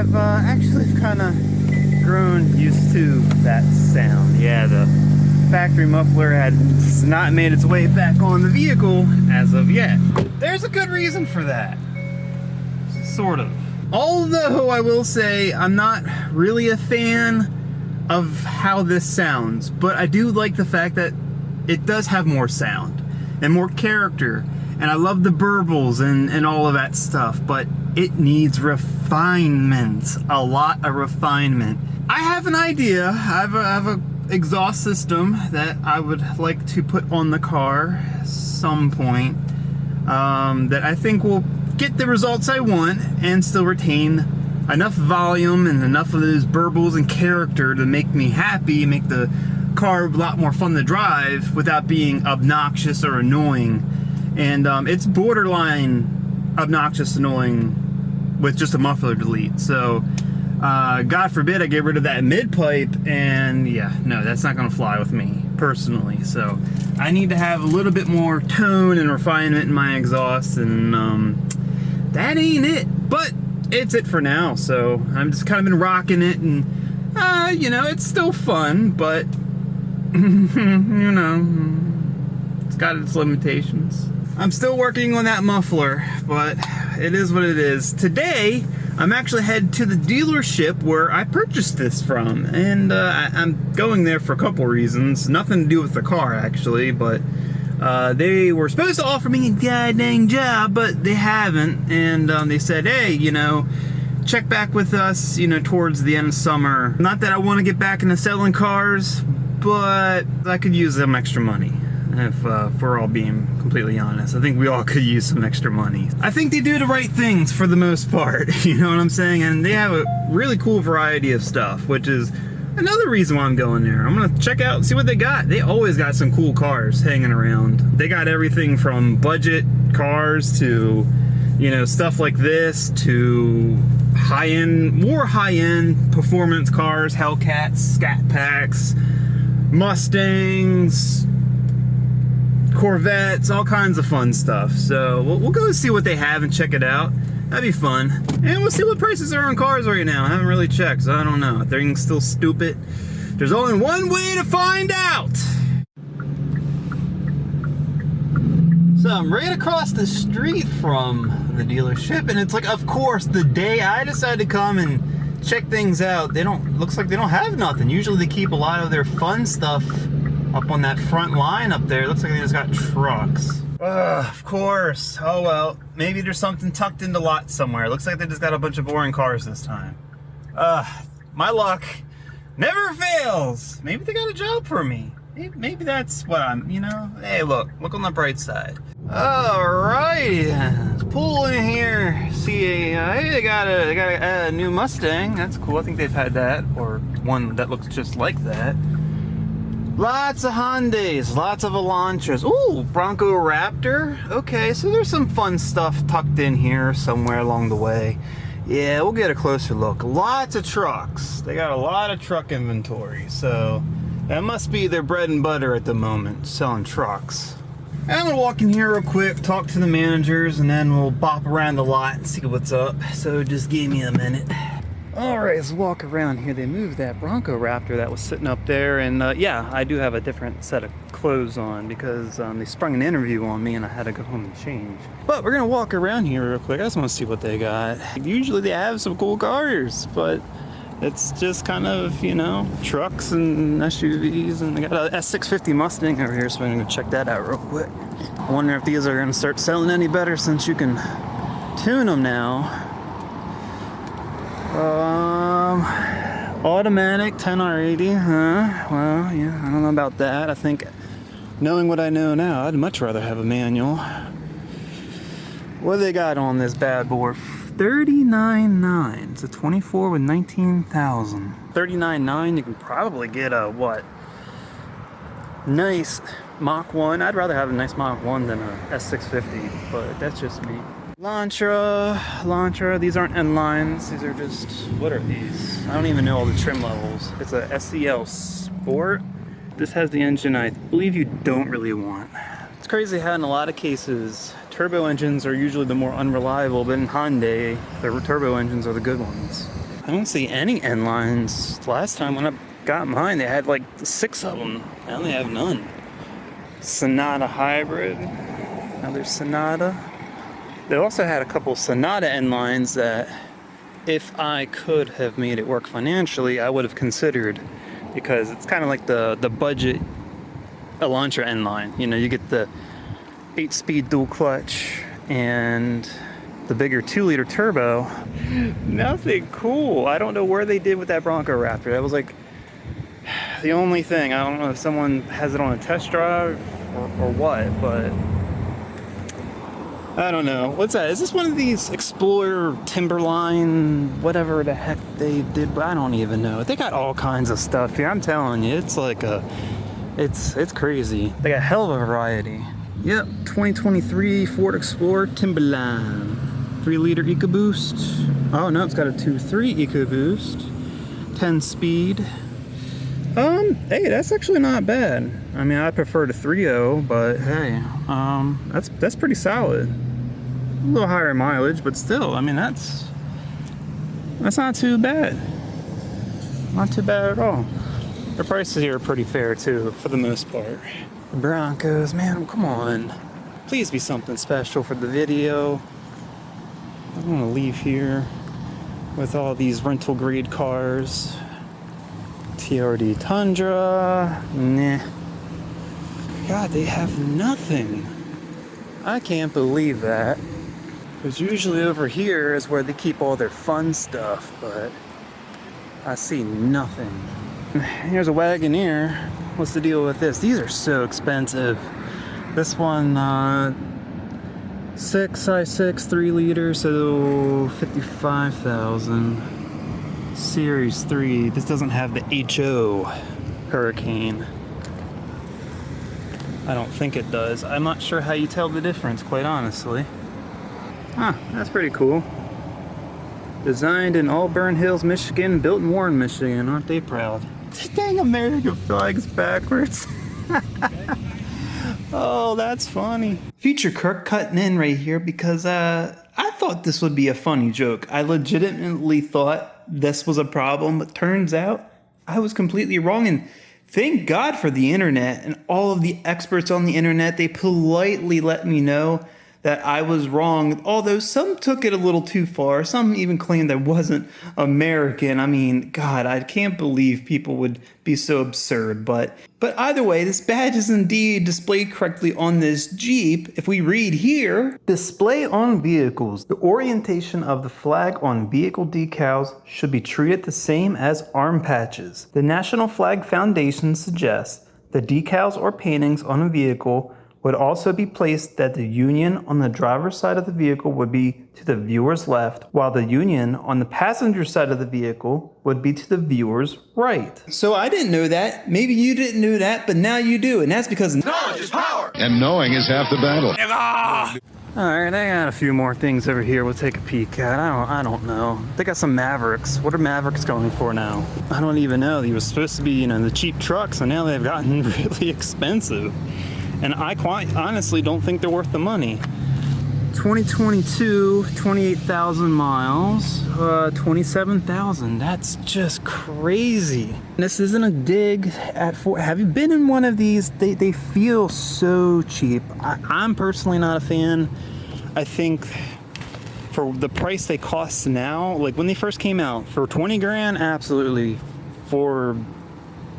I've actually kind of grown used to that sound. Yeah, the factory muffler has not made its way back on the vehicle as of yet. There's a good reason for that. Sort of. Although I will say I'm not really a fan of how this sounds, but I do like the fact that it does have more sound and more character, and I love the burbles and all of that stuff, but it needs refinement, a lot of refinement. I have an idea. I have a exhaust system that I would like to put on the car some point, that I think will get the results I want and still retain enough volume and enough of those burbles and character to make me happy, make the car a lot more fun to drive without being obnoxious or annoying. And it's borderline obnoxious, annoying with just a muffler delete. So God forbid I get rid of that mid pipe, and yeah, no, that's not gonna fly with me personally. So I need to have a little bit more tone and refinement in my exhaust, and that ain't it. But it's it for now. So I'm just kind of been rocking it, and you know, it's still fun, but you know, it's got its limitations. I'm still working on that muffler, but it is what it is. Today, I'm actually headed to the dealership where I purchased this from, and I'm going there for a couple reasons. Nothing to do with the car, actually, but they were supposed to offer me a goddamn job, but they haven't, and they said, hey, you know, check back with us, you know, towards the end of summer. Not that I want to get back into selling cars, but I could use some extra money. If we're all being completely honest, I think we all could use some extra money. I think they do the right things for the most part, you know what I'm saying? And they have a really cool variety of stuff, which is another reason why I'm going there. I'm gonna check out and see what they got. They always got some cool cars hanging around. They got everything from budget cars to, you know, stuff like this, to high-end, more high-end performance cars, Hellcats, Scat Packs, Mustangs, Corvettes, all kinds of fun stuff. So we'll go see what they have and check it out. That'd be fun. And we'll see what prices are on cars right now. I haven't really checked, so I don't know. Everything's still stupid. There's only one way to find out. So I'm right across the street from the dealership, and it's like, of course, the day I decided to come and check things out, looks like they don't have nothing. Usually they keep a lot of their fun stuff up on that front line up there. Looks like they just got trucks. Of course. Oh well, maybe there's something tucked into lots somewhere. Looks like they just got a bunch of boring cars this time. My luck never fails. Maybe they got a job for me. Maybe that's what I'm, you know. Hey, look on the bright side. Alrighty, let's pull in here. See, hey, they got a new Mustang. That's cool. I think they've had that, or one that looks just like that. Lots of Hyundais, lots of Elantras. Ooh, Bronco Raptor. Okay, so there's some fun stuff tucked in here somewhere along the way. Yeah, we'll get a closer look. Lots of trucks. They got a lot of truck inventory, so that must be their bread and butter at the moment, selling trucks. I'm gonna walk in here real quick, talk to the managers, and then we'll bop around the lot and see what's up. So just give me a minute. Alright, let's walk around here. They moved that Bronco Raptor that was sitting up there, and yeah, I do have a different set of clothes on because they sprung an interview on me and I had to go home and change. But we're gonna walk around here real quick. I just want to see what they got. Usually they have some cool cars, but it's just kind of, you know, trucks and SUVs, and they got a S650 Mustang over here, so I'm gonna check that out real quick. I wonder if these are gonna start selling any better since you can tune them now. Automatic 10R80, huh? Well, yeah, I don't know about that. I think, knowing what I know now, I'd much rather have a manual. What do they got on this bad boy? $39,900. It's a 24 with 19,000. $39,900, you can probably get a, what? Nice Mach 1. I'd rather have a nice Mach 1 than a S650, but that's just me. Elantra, these aren't end lines, these are just, what are these? I don't even know all the trim levels. It's a SEL Sport. This has the engine I believe you don't really want. It's crazy how in a lot of cases, turbo engines are usually the more unreliable, but in Hyundai, their turbo engines are the good ones. I don't see any end lines. Last time when I got mine, they had like 6 of them. Now they have none. Sonata hybrid. Another Sonata. They also had a couple Sonata end lines that, if I could have made it work financially, I would have considered, because it's kind of like the budget Elantra end line. You know, you get the 8-speed dual clutch and the bigger 2-liter turbo. Nothing cool. I don't know where they did with that Bronco Raptor. That was like the only thing. I don't know if someone has it on a test drive or what, but I don't know. What's that? Is this one of these Explorer Timberline, whatever the heck they did? I don't even know. They got all kinds of stuff here. I'm telling you, it's like it's crazy. They got a hell of a variety. Yep, 2023 Ford Explorer Timberline. 3-liter EcoBoost. Oh no, it's got a 2.3 EcoBoost. 10-speed. Hey, that's actually not bad. I mean, I prefer the 3.0, but hey, that's pretty solid. A little higher mileage, but still, I mean, that's not too bad. Not too bad at all. The prices here are pretty fair too, for the most part. The Broncos, man, come on. Please be something special for the video. I'm gonna leave here with all these rental grade cars. TRD Tundra, nah. God, they have nothing. I can't believe that. Because usually over here is where they keep all their fun stuff, but I see nothing. Here's a Wagoneer. What's the deal with this? These are so expensive. This one, 6i6 3-liter, so 55,000. Series 3. This doesn't have the HO Hurricane. I don't think it does. I'm not sure how you tell the difference, quite honestly. Huh, that's pretty cool. Designed in Auburn Hills, Michigan, built in Warren, Michigan. Aren't they proud? Dang, American flag's backwards. Oh, that's funny. Future Kirk cutting in right here because I thought this would be a funny joke. I legitimately thought this was a problem, but turns out I was completely wrong. And thank God for the internet and all of the experts on the internet. They politely let me know that I was wrong, although some took it a little too far. Some even claimed I wasn't American. I mean, God, I can't believe people would be so absurd. But either way, this badge is indeed displayed correctly on this Jeep. If we read here, display on vehicles. The orientation of the flag on vehicle decals should be treated the same as arm patches. The National Flag Foundation suggests the decals or paintings on a vehicle would also be placed that the Union on the driver's side of the vehicle would be to the viewer's left, while the Union on the passenger side of the vehicle would be to the viewer's right. So I didn't know that. Maybe you didn't know that, but now you do. And that's because knowledge is power. And knowing is half the battle. Alright, I got a few more things over here we'll take a peek at. I don't know. They got some Mavericks. What are Mavericks going for now? I don't even know. They were supposed to be, you know, the cheap trucks, and now they've gotten really expensive. And I quite honestly don't think they're worth the money. 2022, 28,000 miles, 27,000. That's just crazy. This isn't a dig at Ford. Have you been in one of these? They feel so cheap. I'm personally not a fan. I think for the price they cost now, like when they first came out, for 20 grand, absolutely. For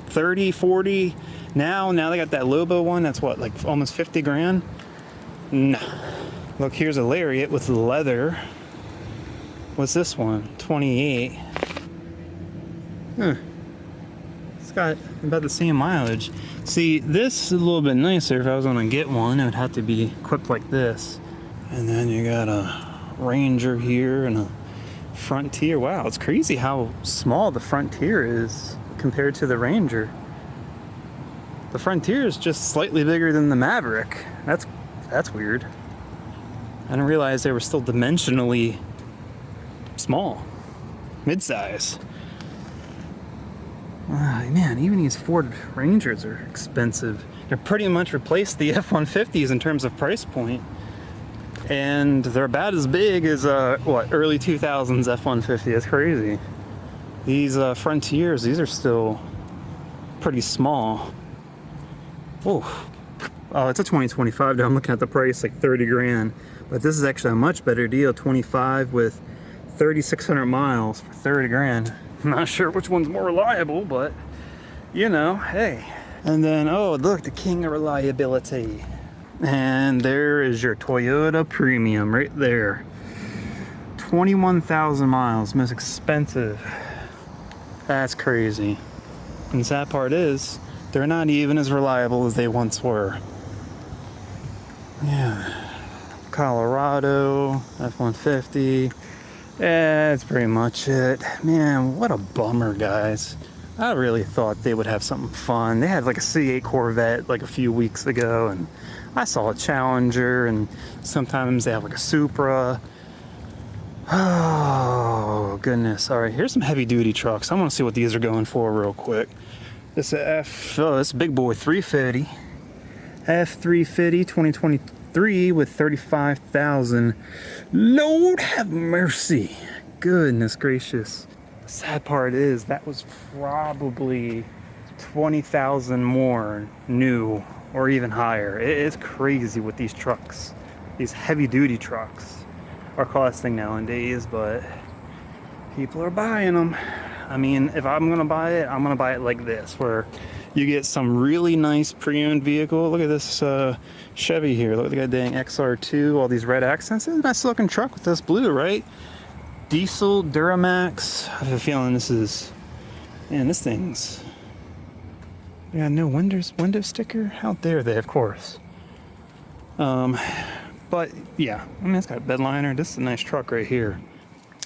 30, 40, now they got that Lobo one that's what, like almost 50 grand? Nah. Look, here's a Lariat with leather. What's this one? 28. Huh. It's got about the same mileage. See, this is a little bit nicer. If I was gonna get one, it would have to be equipped like this. And then you got a Ranger here and a Frontier. Wow, it's crazy how small the Frontier is compared to the Ranger. The Frontier is just slightly bigger than the Maverick. That's weird. I didn't realize they were still dimensionally small, mid-size. Man, even these Ford Rangers are expensive. They pretty much replaced the F-150s in terms of price point. And they're about as big as, early 2000s F-150. That's crazy. These Frontiers, these are still pretty small. Oh, it's a 2025 though. I'm looking at the price, like 30 grand. But this is actually a much better deal, 25 with 3,600 miles for 30 grand. I'm not sure which one's more reliable, but you know, hey. And then, oh, look, the king of reliability. And there is your Toyota Premium right there. 21,000 miles, most expensive. That's crazy. And the sad part is, they're not even as reliable as they once were. Yeah. Colorado, F-150. Yeah, that's pretty much it. Man, what a bummer, guys. I really thought they would have something fun. They had like a C8 Corvette like a few weeks ago, and I saw a Challenger, and sometimes they have like a Supra. Oh, goodness. All right, here's some heavy-duty trucks. I want to see what these are going for real quick. This is big boy 350. F350 2023 with 35,000. Lord have mercy. Goodness gracious. The sad part is that was probably 20,000 more new or even higher. It's crazy what these trucks, these heavy-duty trucks are costing nowadays, but people are buying them. I mean, if I'm gonna buy it, I'm gonna buy it like this, where you get some really nice pre-owned vehicle. Look at this Chevy here. Look at that dang XR2, all these red accents. It's a nice looking truck with this blue, right? Diesel, Duramax. I have a feeling this is, man, this thing's, yeah, no window sticker. How dare they, of course. But yeah, I mean, it's got a bed liner. This is a nice truck right here.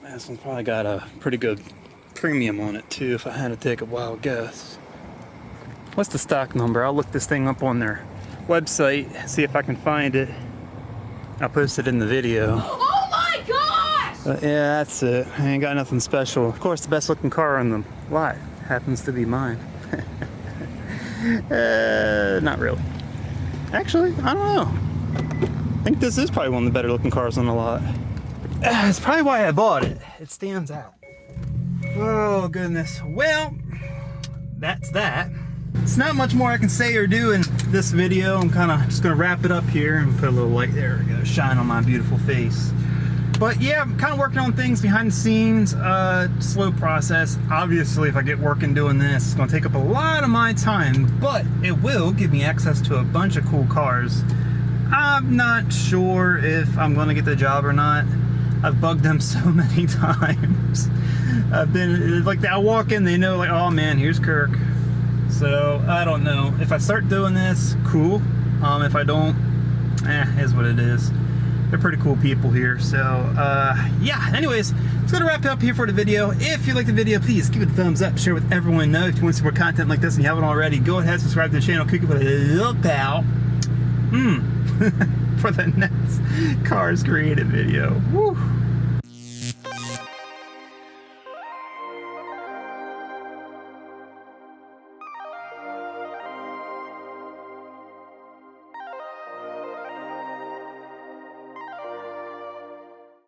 This one's probably got a pretty good premium on it too, if I had to take a wild guess. What's the stock number? I'll look this thing up on their website, see if I can find it. I'll post it in the video. Oh my gosh! But yeah, that's it. I ain't got nothing special. Of course, the best looking car on the lot happens to be mine. Not really. Actually, I don't know. I think this is probably one of the better looking cars on the lot. It's probably why I bought it. It stands out. Oh goodness. Well, that's that. It's not much more I can say or do in this video. I'm kind of just gonna wrap it up here and put a little light, there we go, shine on my beautiful face. But yeah, I'm kind of working on things behind the scenes. Slow process. Obviously, if I get working doing this, it's gonna take up a lot of my time, but it will give me access to a bunch of cool cars. I'm not sure if I'm gonna get the job or not. I've bugged them so many times. I've been like, I'll walk in, they know like, oh man, here's Kirk. So I don't know. If I start doing this, cool. If I don't, is what it is. They're pretty cool people here. So yeah, anyways, it's gonna wrap it up here for the video. If you like the video, please give it a thumbs up, share with everyone. Know if you want to see more content like this and you haven't already, go ahead, subscribe to the channel, click with a little bell. For the next Karz Kreated video. Woo.